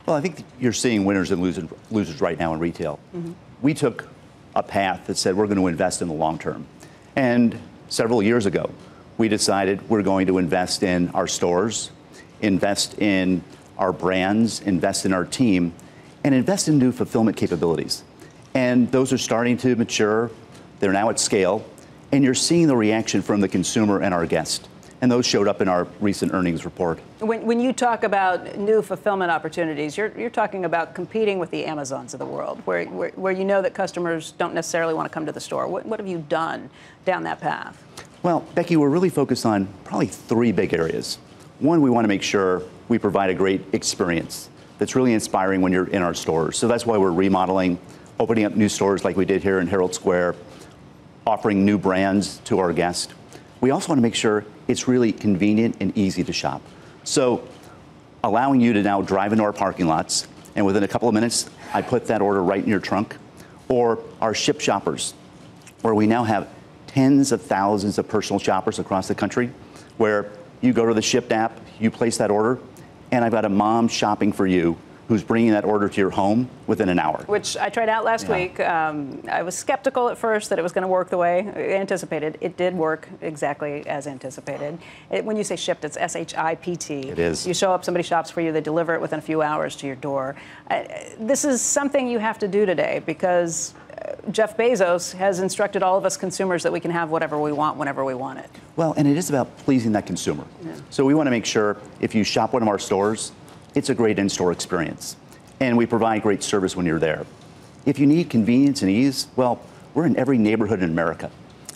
Well, I think you're seeing winners and losers right now in retail. We took a path that said we're going to invest in the long term. And several years ago, we decided we're going to invest in our stores, invest in our brands, invest in our team, and invest in new fulfillment capabilities. And those are starting to mature. They're now at scale. And you're seeing the reaction from the consumer and our guest. And those showed up in our recent earnings report. When you talk about new fulfillment opportunities, you're talking about competing with the Amazons of the world, where you know that customers don't necessarily want to come to the store. What have you done down that path? Well, Becky, we're really focused on probably three big areas. One, we want to make sure we provide a great experience that's really inspiring when you're in our stores. So that's why we're remodeling, opening up new stores like we did here in Herald Square, offering new brands to our guests. We also want to make sure it's really convenient and easy to shop. So allowing you to now drive into our parking lots, and within a couple of minutes, I put that order right in your trunk. Or our Ship Shoppers, where we now have tens of thousands of personal shoppers across the country, where you go to the Shipt app, you place that order, and I've got a mom shopping for you who's bringing that order to your home within an hour. Which I tried out last week. I was skeptical at first that it was going to work the way anticipated. It did work exactly as anticipated. When you say Shipt, it's S-H-I-P-T. It is. You show up, somebody shops for you, they deliver it within a few hours to your door. This is something you have to do today because Jeff Bezos has instructed all of us consumers that we can have whatever we want whenever we want it. Well, and it is about pleasing that consumer. Yeah. So we want to make sure if you shop one of our stores, it's a great in-store experience, and we provide great service when you're there. If you need convenience and ease, well, we're in every neighborhood in America.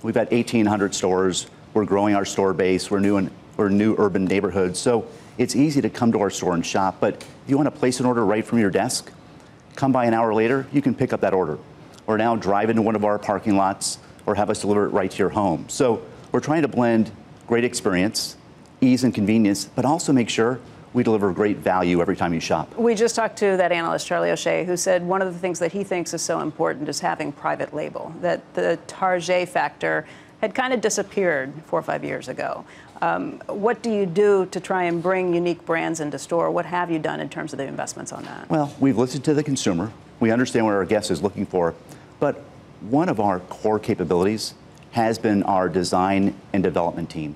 We've got 1,800 stores. We're growing our store base. We're new urban neighborhoods, so it's easy to come to our store and shop. But if you want to place an order right from your desk, come by an hour later, you can pick up that order, or now drive into one of our parking lots, or have us deliver it right to your home. So we're trying to blend great experience, ease and convenience, but also make sure we deliver great value every time you shop. We just talked to that analyst, Charlie O'Shea, who said one of the things that he thinks is so important is having private label, that the Target factor had kind of disappeared 4 or 5 years ago. What do you do to try and bring unique brands into store? What have you done in terms of the investments on that? Well, we've listened to the consumer. We understand what our guest is looking for. But one of our core capabilities has been our design and development team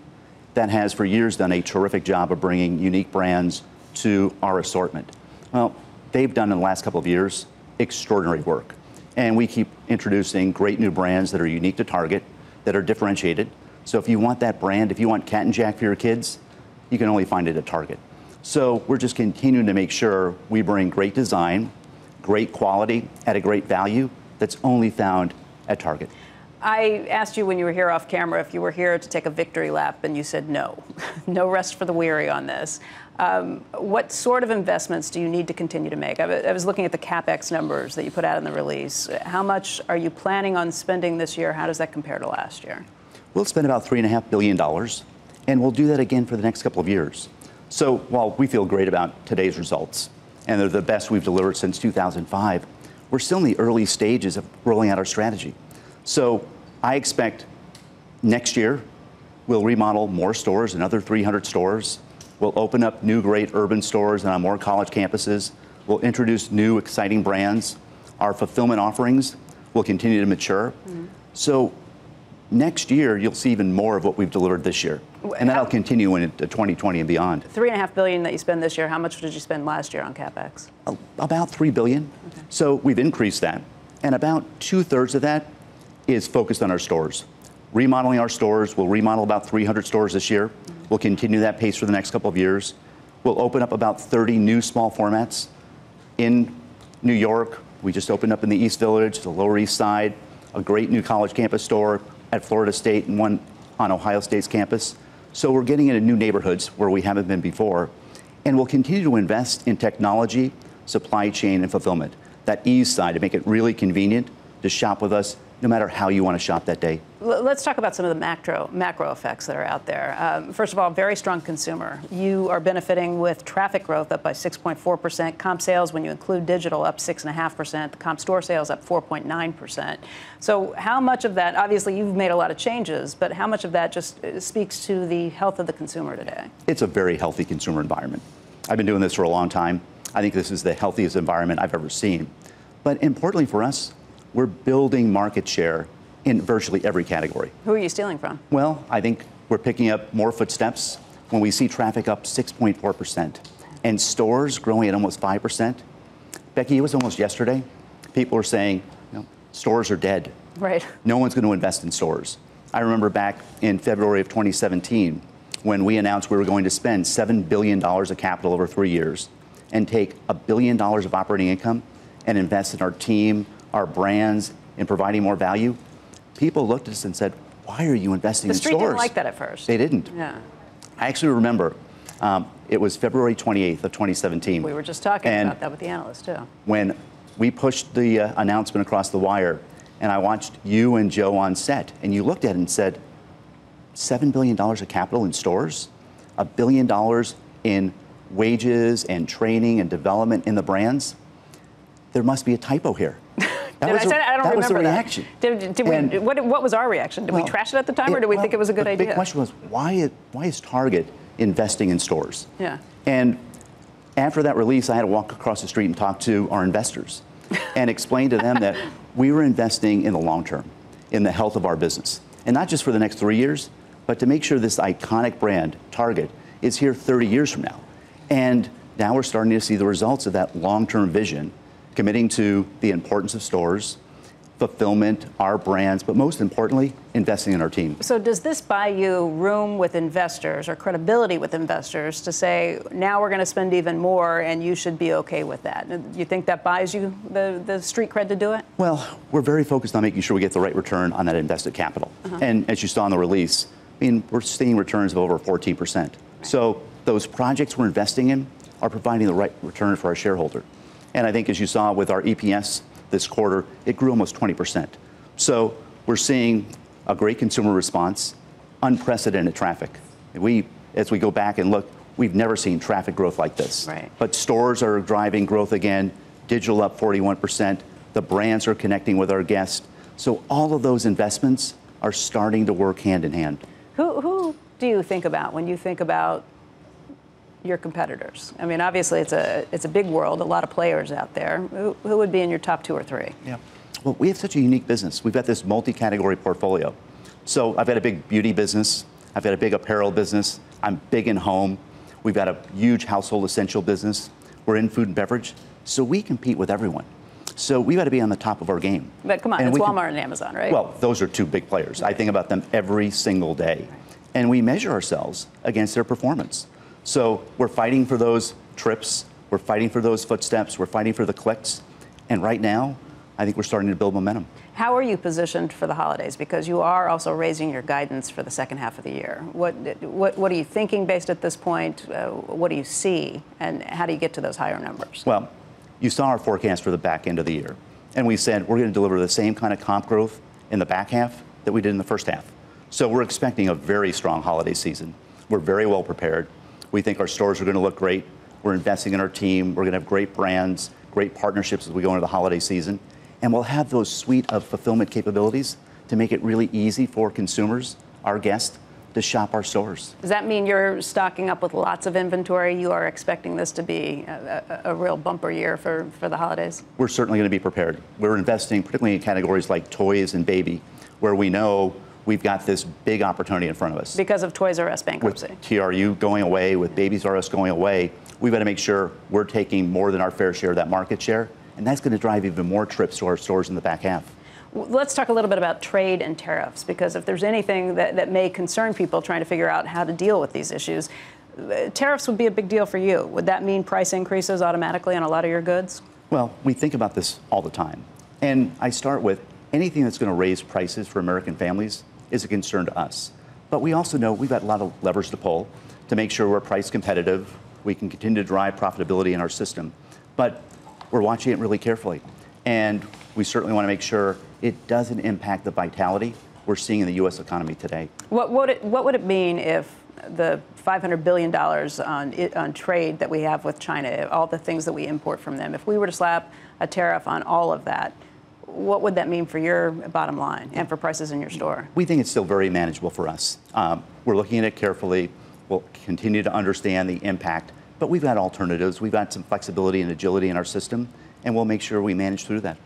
that has for years done a terrific job of bringing unique brands to our assortment. Well, they've done in the last couple of years extraordinary work. And we keep introducing great new brands that are unique to Target, that are differentiated. So if you want that brand, if you want Cat and Jack for your kids, you can only find it at Target. So we're just continuing to make sure we bring great design, great quality at a great value that's only found at Target. I asked you when you were here off camera if you were here to take a victory lap, and you said no. No rest for the weary on this. What sort of investments do you need to continue to make? I was looking at the CapEx numbers that you put out in the release. How much are you planning on spending this year? How does that compare to last year? We'll spend about $3.5 billion, and we'll do that again for the next couple of years. So while we feel great about today's results, and they're the best we've delivered since 2005, we're still in the early stages of rolling out our strategy. So I expect next year we'll remodel more stores, another 300 stores. We'll open up new great urban stores and on more college campuses. We'll introduce new exciting brands. Our fulfillment offerings will continue to mature. So next year you'll see even more of what we've delivered this year. And that'll continue into 2020 and beyond. $3.5 billion that you spend this year, how much did you spend last year on CapEx? About $3 billion. Okay. So we've increased that. And about 2/3 of that is focused on our stores. Remodeling our stores, we'll remodel about 300 stores this year. We'll continue that pace for the next couple of years. We'll open up about 30 new small formats in New York. We just opened up in the East Village, the Lower East Side, a great new college campus store at Florida State and one on Ohio State's campus. So we're getting into new neighborhoods where we haven't been before. And we'll continue to invest in technology, supply chain, and fulfillment. That ease side to make it really convenient to shop with us no matter how you want to shop that day. Let's talk about some of the macro effects that are out there. First of all, very strong consumer. You are benefiting with traffic growth up by 6.4%, comp sales when you include digital up 6.5%, comp store sales up 4.9%. So how much of that, obviously you've made a lot of changes, but how much of that just speaks to the health of the consumer today? It's a very healthy consumer environment. I've been doing this for a long time. I think this is the healthiest environment I've ever seen. But importantly for us, we're building market share in virtually every category. Who are you stealing from? Well, I think we're picking up more footsteps when we see traffic up 6.4% and stores growing at almost 5%. Becky, it was almost yesterday. People were saying, stores are dead. Right. No one's going to invest in stores. I remember back in February of 2017 when we announced we were going to spend $7 billion of capital over 3 years and take $1 billion of operating income and invest in our team, our brands, in providing more value. People looked at us and said, why are you investing in stores? The street didn't like that at first. They didn't. Yeah. I actually remember it was February 28th of 2017. We were just talking about that with the analysts, too. When we pushed the announcement across the wire, and I watched you and Joe on set, and you looked at it and said, $7 billion of capital in stores, $1 billion in wages and training and development in the brands. There must be a typo here. I don't remember was the that. reaction. What was our reaction? Did we trash it at the time, or did we think it was a good idea? The big question was, why is Target investing in stores? Yeah. And after that release, I had to walk across the street and talk to our investors and explain to them that we were investing in the long term, in the health of our business. And not just for the next 3 years, but to make sure this iconic brand, Target, is here 30 years from now. And now we're starting to see the results of that long-term vision, committing to the importance of stores, fulfillment, our brands, but most importantly, investing in our team. So does this buy you room with investors or credibility with investors to say, now we're going to spend even more and you should be okay with that? You think that buys you the street cred to do it? Well, we're very focused on making sure we get the right return on that invested capital. And as you saw in the release, we're seeing returns of over 14%. Right. So those projects we're investing in are providing the right return for our shareholder. And I think as you saw with our EPS this quarter, it grew almost 20%. So we're seeing a great consumer response, unprecedented traffic. As we go back and look, we've never seen traffic growth like this. Right. But stores are driving growth again, digital up 41%, the brands are connecting with our guests. So all of those investments are starting to work hand in hand. Who do you think about when you think about your competitors? I mean, obviously it's a big world, a lot of players out there. Who would be in your top 2 or 3? Yeah. Well, we have such a unique business. We've got this multi-category portfolio. So I've got a big beauty business. I've got a big apparel business. I'm big in home. We've got a huge household essential business. We're in food and beverage. So we compete with everyone. So we've got to be on the top of our game. But come on, it's Walmart and Amazon, right? Well, those are 2 big players. I think about them every single day. And we measure ourselves against their performance. So we're fighting for those trips, we're fighting for those footsteps, we're fighting for the clicks. And right now, I think we're starting to build momentum. How are you positioned for the holidays? Because you are also raising your guidance for the second half of the year. What are you thinking based at this point? What do you see? And how do you get to those higher numbers? Well, you saw our forecast for the back end of the year. And we said we're going to deliver the same kind of comp growth in the back half that we did in the first half. So we're expecting a very strong holiday season. We're very well prepared. We think our stores are going to look great. We're investing in our team. We're going to have great brands, great partnerships as we go into the holiday season. And we'll have those suite of fulfillment capabilities to make it really easy for consumers, our guests, to shop our stores. Does that mean you're stocking up with lots of inventory? You are expecting this to be a real bumper year for the holidays? We're certainly going to be prepared. We're investing particularly in categories like toys and baby, where we know we've got this big opportunity in front of us. Because of Toys R Us bankruptcy. With TRU going away, with Babies R Us going away, we've got to make sure we're taking more than our fair share of that market share, and that's going to drive even more trips to our stores in the back half. Let's talk a little bit about trade and tariffs, because if there's anything that may concern people trying to figure out how to deal with these issues, tariffs would be a big deal for you. Would that mean price increases automatically on a lot of your goods? Well, we think about this all the time. And I start with anything that's going to raise prices for American families is a concern to us. But we also know we've got a lot of levers to pull to make sure we're price competitive. We can continue to drive profitability in our system. But we're watching it really carefully. And we certainly want to make sure it doesn't impact the vitality we're seeing in the U.S. economy today. What would it mean if the $500 billion on trade that we have with China, all the things that we import from them, if we were to slap a tariff on all of that, what would that mean for your bottom line and for prices in your store? We think it's still very manageable for us. We're looking at it carefully. We'll continue to understand the impact. But we've got alternatives. We've got some flexibility and agility in our system, and we'll make sure we manage through that.